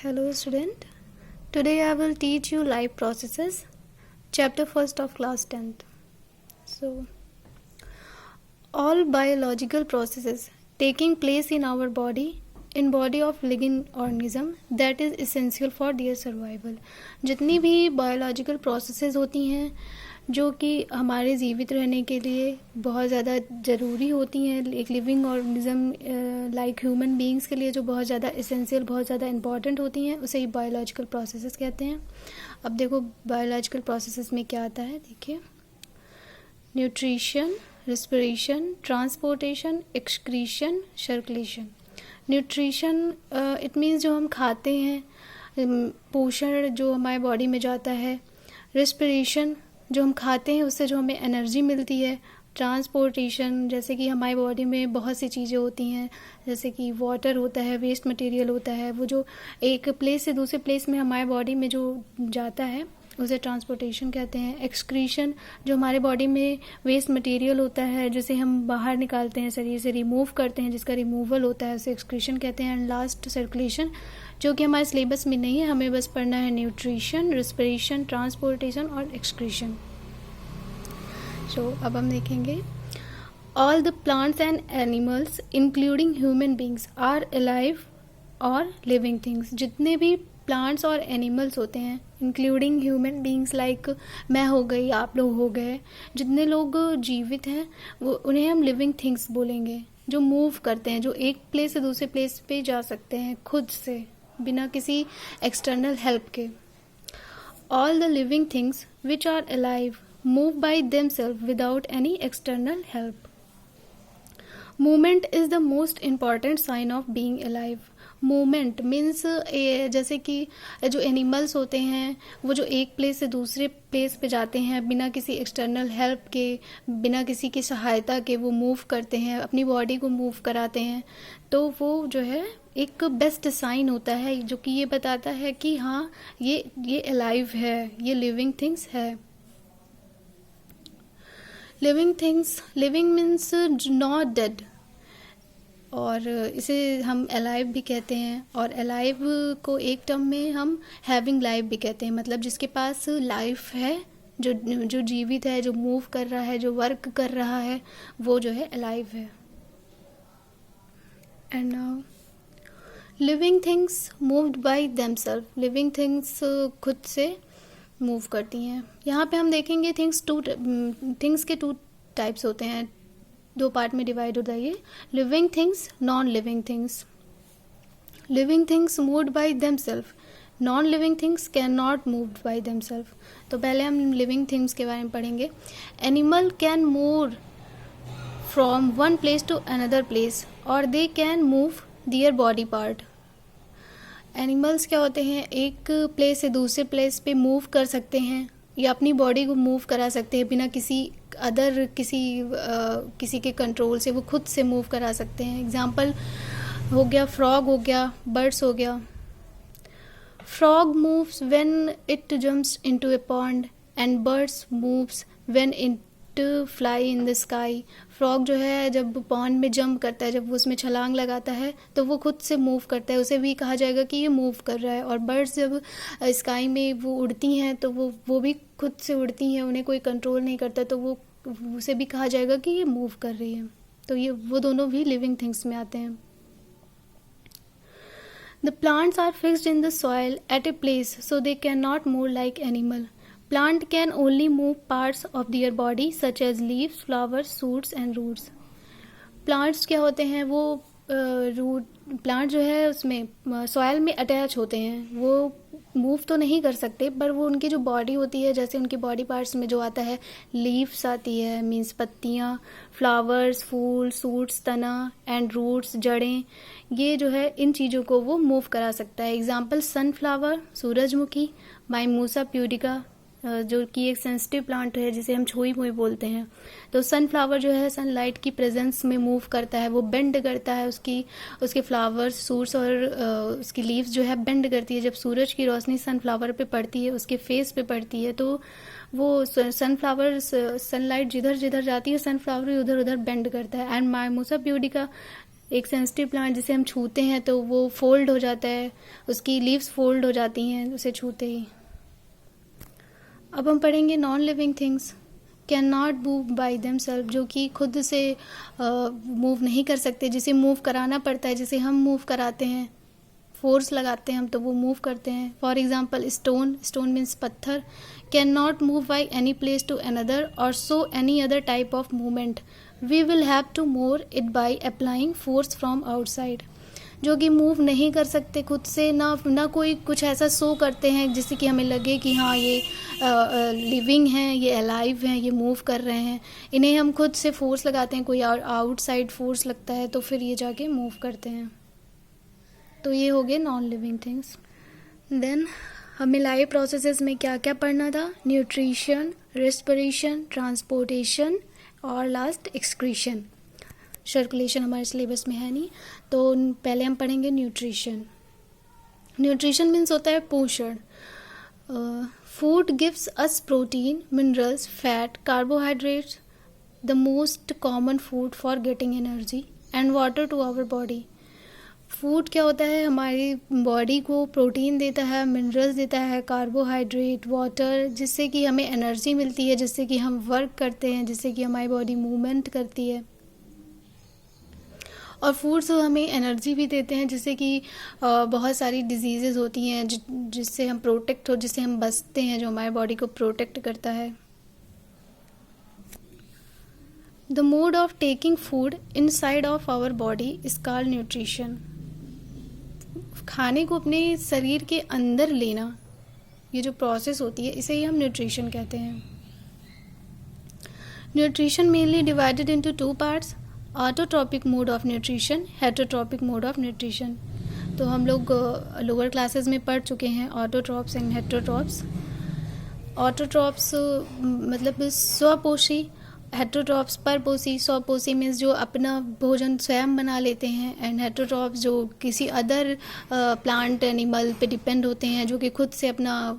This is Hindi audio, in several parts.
Hello student. Today I will teach you life processes. Chapter 1st of class 10th. So all biological processes taking place in our body in body of living organism that is essential for their survival. जितनी भी biological processes होती हैं जो कि हमारे जीवित रहने के लिए बहुत ज़्यादा ज़रूरी होती हैं, एक living organism like human beings के लिए जो बहुत ज़्यादा एसेंशियल बहुत ज़्यादा इंपॉर्टेंट होती हैं, उसे ही बायोलॉजिकल प्रोसेसेस कहते हैं. अब देखो बायोलॉजिकल प्रोसेसेस में क्या आता है. देखिए, nutrition, respiration, transportation, excretion, circulation. Nutrition it means जो हम खाते हैं, पोषण जो हमारे बॉडी में जाता है. रिस्पिरेशन जो हम खाते हैं उससे जो हमें एनर्जी मिलती है. ट्रांसपोर्टेशन जैसे कि हमारी बॉडी में बहुत सी चीज़ें होती हैं, जैसे कि वाटर होता है, वेस्ट मटेरियल होता है, वो जो एक प्लेस से दूसरे प्लेस में हमारे बॉडी में जो जाता है उसे ट्रांसपोर्टेशन कहते हैं. एक्सक्रीशन जो हमारे बॉडी में वेस्ट मटेरियल होता है जिसे हम बाहर निकालते हैं, शरीर से रिमूव करते हैं, जिसका रिमूवल होता है, उसे एक्सक्रीशन कहते हैं. एंड लास्ट सर्कुलेशन जो कि हमारे सिलेबस में नहीं है, हमें बस पढ़ना है न्यूट्रिशन, रिस्पिरेशन, ट्रांसपोर्टेशन और एक्सक्रीशन. सो अब हम देखेंगे all the plants and animals including human beings are alive और लिविंग थिंग्स. जितने भी प्लांट्स और एनिमल्स होते हैं इंक्लूडिंग ह्यूमन बींग्स लाइक मैं हो गई, आप लोग हो गए, जितने लोग जीवित हैं वो उन्हें हम लिविंग थिंग्स बोलेंगे. जो मूव करते हैं, जो एक प्लेस से दूसरे प्लेस पे जा सकते हैं खुद से बिना किसी एक्सटर्नल हेल्प के. All the living things which are alive move by themselves without any external help. Movement is the most important sign of being alive. Movement means जैसे कि जो एनिमल्स होते हैं वो जो एक प्लेस से दूसरे प्लेस पे जाते हैं बिना किसी एक्सटर्नल हेल्प के, बिना किसी की सहायता के वो मूव करते हैं, अपनी बॉडी को मूव कराते हैं. तो वो जो है एक बेस्ट साइन होता है जो कि ये बताता है कि हाँ ये अलाइव है, ये लिविंग थिंग्स है. Living things, living means not dead, और इसे हम अलाइव भी कहते हैं. और अलाइव को एक टर्म में हम हैविंग लाइफ भी कहते हैं, मतलब जिसके पास लाइफ है, जो जीवित है, जो मूव कर रहा है, जो वर्क कर रहा है, वो जो है अलाइव है. And now living things moved by themselves. Living things खुद से मूव करती हैं. यहाँ पे हम देखेंगे थिंग्स के टू टाइप्स होते हैं, दो पार्ट में डिवाइड होता है ये. Living things, non living things. Living things moved by themselves, non living things can not moved by themselves. तो पहले हम लिविंग थिंग्स के बारे में पढ़ेंगे. Animal can move from one place to another place और they can move their body part. Animals क्या होते हैं, एक प्लेस से दूसरे प्लेस पे मूव कर सकते हैं या अपनी बॉडी को मूव करा सकते हैं बिना किसी के कंट्रोल से, वो खुद से मूव करा सकते हैं. एग्जाम्पल हो गया फ्रॉग हो गया, बर्ड्स हो गया. Frog moves when it jumps into a pond and birds moves when it fly in the sky. Frog जो है जब पॉन्ड में जंप करता है, जब वो उसमें छलांग लगाता है तो वो खुद से मूव करता है, उसे भी कहा जाएगा कि ये मूव कर रहा है. और बर्ड्स जब स्काई में वो उड़ती हैं तो वो भी खुद से उड़ती हैं, उन्हें कोई कंट्रोल नहीं करता, तो वो उसे भी कहा जाएगा कि ये मूव कर रही है. तो ये वो दोनों भी लिविंग थिंग्स में आते हैं. The plants are fixed in the soil at a place so they can not move like animal. Plant can only move parts of their body such as leaves, flowers, shoots and roots. Plants क्या होते हैं, वो प्लांट जो है उसमें सॉइल में अटैच होते हैं, वो मूव तो नहीं कर सकते, पर वो उनकी जो बॉडी होती है, जैसे उनकी बॉडी पार्ट्स में जो आता है, लीव्स आती है मीन्स पत्तियाँ, फ्लावर्स फूल, सूट्स तना, एंड रूट्स जड़ें, ये जो है इन चीज़ों को वो मूव करा सकता है. एग्जाम्पल सनफ्लावर सूरजमुखी, माइमूसा प्यूडिका जो कि एक सेंसिटिव प्लांट है जिसे हम छुई मुई बोलते हैं. तो सनफ्लावर जो है सनलाइट की प्रेजेंस में मूव करता है, वो बेंड करता है, उसके फ्लावर्स सूट्स और उसकी लीव्स जो है बेंड करती है. जब सूरज की रोशनी सनफ्लावर पे पड़ती है, उसके फेस पे पड़ती है, तो वो सनफ्लावर सनलाइट जिधर जिधर जाती है सनफ्लावर उधर उधर बेंड करता है. एंड माइमूसा प्यूडिका एक सेंसिटिव प्लांट जिसे हम छूते हैं तो वो फोल्ड हो जाता है, उसकी लीव्स फोल्ड हो जाती हैं उसे छूते ही। अब हम पढ़ेंगे non living things can not move by them self, जो कि खुद से मूव नहीं कर सकते, जिसे मूव कराना पड़ता है, जिसे हम मूव कराते हैं, फोर्स लगाते हैं हम तो वो मूव करते हैं। For example stone, stone means पत्थर, can not move by any place to another और so any other type of movement, we will have to move it by applying force from outside, जो कि मूव नहीं कर सकते खुद से, ना कोई कुछ ऐसा शो करते हैं जिससे कि हमें लगे कि हाँ ये लिविंग हैं, ये अलाइव हैं, ये मूव कर रहे हैं। इन्हें हम खुद से फोर्स लगाते हैं, कोई आउटसाइड फोर्स लगता है तो फिर ये जाके मूव करते हैं। तो ये हो गए नॉन लिविंग थिंग्स। देन हमें लाइव प्रोसेसेस में क्या क्या पढ़ना था, न्यूट्रिशन, रेस्पिरेशन, ट्रांसपोर्टेशन और लास्ट एक्सक्रीशन। सर्कुलेशन हमारे सिलेबस में है नहीं, तो पहले हम पढ़ेंगे न्यूट्रिशन। न्यूट्रिशन मीन्स होता है पोषण। Food gives us protein, minerals, fat, carbohydrates, the most common food for getting energy and water to our body. Food क्या होता है, हमारी बॉडी को प्रोटीन देता है, मिनरल्स देता है, कार्बोहाइड्रेट, वाटर, जिससे कि हमें एनर्जी मिलती है, जिससे कि हम वर्क करते हैं, जिससे कि हमारी बॉडी मूवमेंट करती है। और फूड्स हमें एनर्जी भी देते हैं, जिससे कि बहुत सारी डिजीज़ेस होती हैं जिससे हम प्रोटेक्ट हो, जिससे हम बचते हैं, जो हमारी बॉडी को प्रोटेक्ट करता है। The mode of taking food inside of our body is called nutrition. खाने को अपने शरीर के अंदर लेना, ये जो प्रोसेस होती है, इसे ही हम न्यूट्रिशन कहते हैं। Nutrition mainly divided into two parts, autotrophic mode of nutrition, heterotrophic mode of nutrition. तो हम लोग लोअर क्लासेस में पढ़ चुके हैं ऑटोट्रॉप्स एंड हेटरोट्रॉप्स। ऑटोट्रॉप्स मतलब स्वपोषी, हेटरोट्रॉप्स परपोषी। स्वपोषी मीन्स जो अपना भोजन स्वयं बना लेते हैं, एंड हेटरोट्रॉप्स जो किसी अदर प्लांट एनिमल पे डिपेंड होते हैं, जो कि खुद से अपना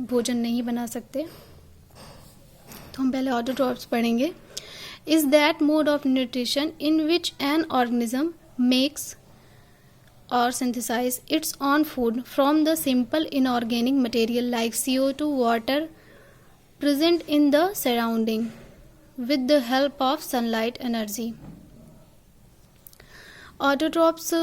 भोजन नहीं बना सकते। तो हम पहले ऑटोट्रॉप्स पढ़ेंगे। Is that mode of nutrition in which an organism makes or synthesize its own food from the simple inorganic material like CO2, water present in the surrounding with the help of sunlight energy। Autotrophs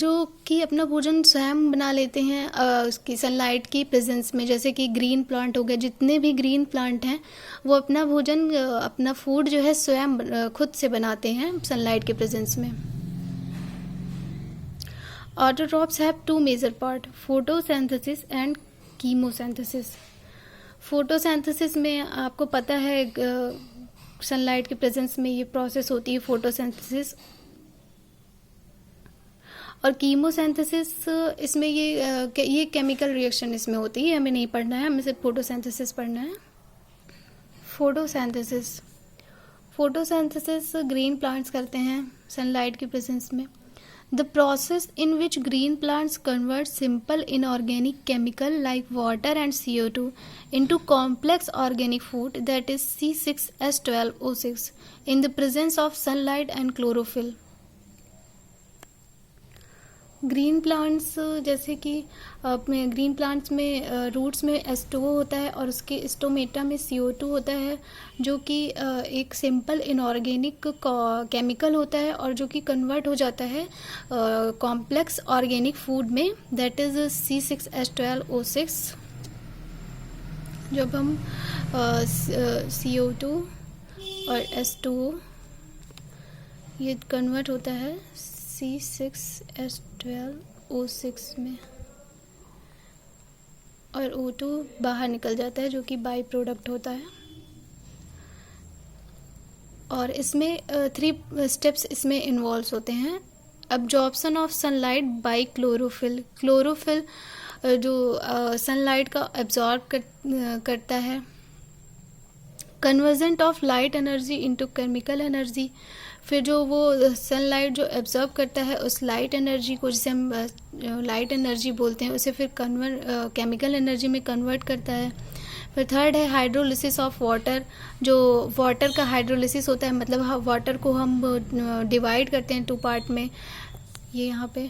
जो कि अपना भोजन स्वयं बना लेते हैं उसकी सनलाइट की प्रेजेंस में, जैसे कि ग्रीन प्लांट हो गए, जितने भी ग्रीन प्लांट हैं वो अपना भोजन, अपना फूड जो है स्वयं खुद से बनाते हैं सनलाइट के प्रेजेंस में। Autotrophs have two major part, photosynthesis and chemosynthesis. Photosynthesis में आपको पता है सनलाइट के प्रेजेंस में ये प्रोसेस होती है फोटोसिंथेसिस, और कीमोसिंथेसिस इसमें ये केमिकल रिएक्शन इसमें होती है, हमें नहीं पढ़ना है, हमें सिर्फ फोटोसिंथेसिस पढ़ना है। फोटोसिंथेसिस ग्रीन प्लांट्स करते हैं सनलाइट की प्रेजेंस में। The process in which green plants convert simple inorganic chemical like water and CO2 into complex organic food, that is C6H12O6 in the presence of sunlight and chlorophyll। Green plants जैसे कि ग्रीन प्लांट्स में रूट्स में H2O होता है और उसके स्टोमेटा में CO2 होता है, जो कि एक सिंपल इनऑर्गेनिक केमिकल होता है और जो कि कन्वर्ट हो जाता है कॉम्प्लेक्स ऑर्गेनिक फूड में, दैट इज़ C6H12O6। जब हम CO2 और H2O ये कन्वर्ट होता है C6H12O6 में, और O2 बाहर निकल जाता है जो कि बाई प्रोडक्ट होता है। और इसमें 3 स्टेप्स इसमें इन्वॉल्व होते हैं। Absorption of sunlight bye chlorophyll, chlorophyll जो सनलाइट का एब्जॉर्ब करता है। Convergent of light energy into chemical energy, फिर जो वो सनलाइट जो एब्जॉर्ब करता है उस लाइट एनर्जी को, जिसे हम लाइट एनर्जी बोलते हैं, उसे फिर केमिकल एनर्जी में कन्वर्ट करता है। फिर थर्ड है हाइड्रोलिसिस ऑफ वाटर, जो वाटर का हाइड्रोलिसिस होता है, मतलब वाटर को हम डिवाइड करते हैं 2 पार्ट में, ये यहाँ पे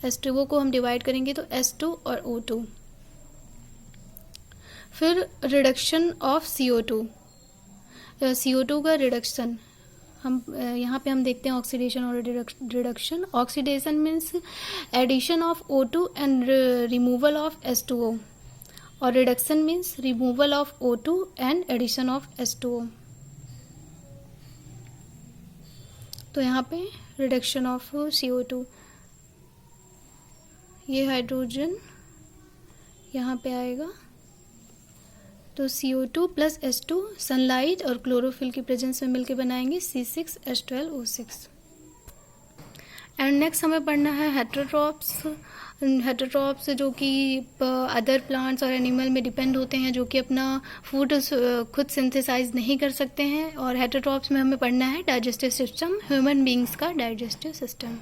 H2O को हम डिवाइड करेंगे तो H2 और O2। फिर रिडक्शन ऑफ CO2, CO2 का रिडक्शन हम यहाँ पे हम देखते हैं ऑक्सीडेशन और reduction. Oxidation means addition of O2 and removal of H2O, और reduction means removal of O2 and addition of H2O। तो यहाँ पे रिडक्शन ऑफ CO2, ये हाइड्रोजन यहाँ पे आएगा, तो CO2 प्लस H2 सनलाइट और क्लोरोफिल की प्रेजेंस में मिलकर बनाएंगे C6H12O6। एंड नेक्स्ट हमें पढ़ना है हेटेरोट्रॉप्स। हेटेरोट्रॉप्स जो कि अदर प्लांट्स और एनिमल में डिपेंड होते हैं, जो कि अपना फूड खुद सिंथेसाइज नहीं कर सकते हैं। और हेटेरोट्रॉप्स में हमें पढ़ना है डाइजेस्टिव सिस्टम, ह्यूमन बींग्स का डाइजेस्टिव सिस्टम।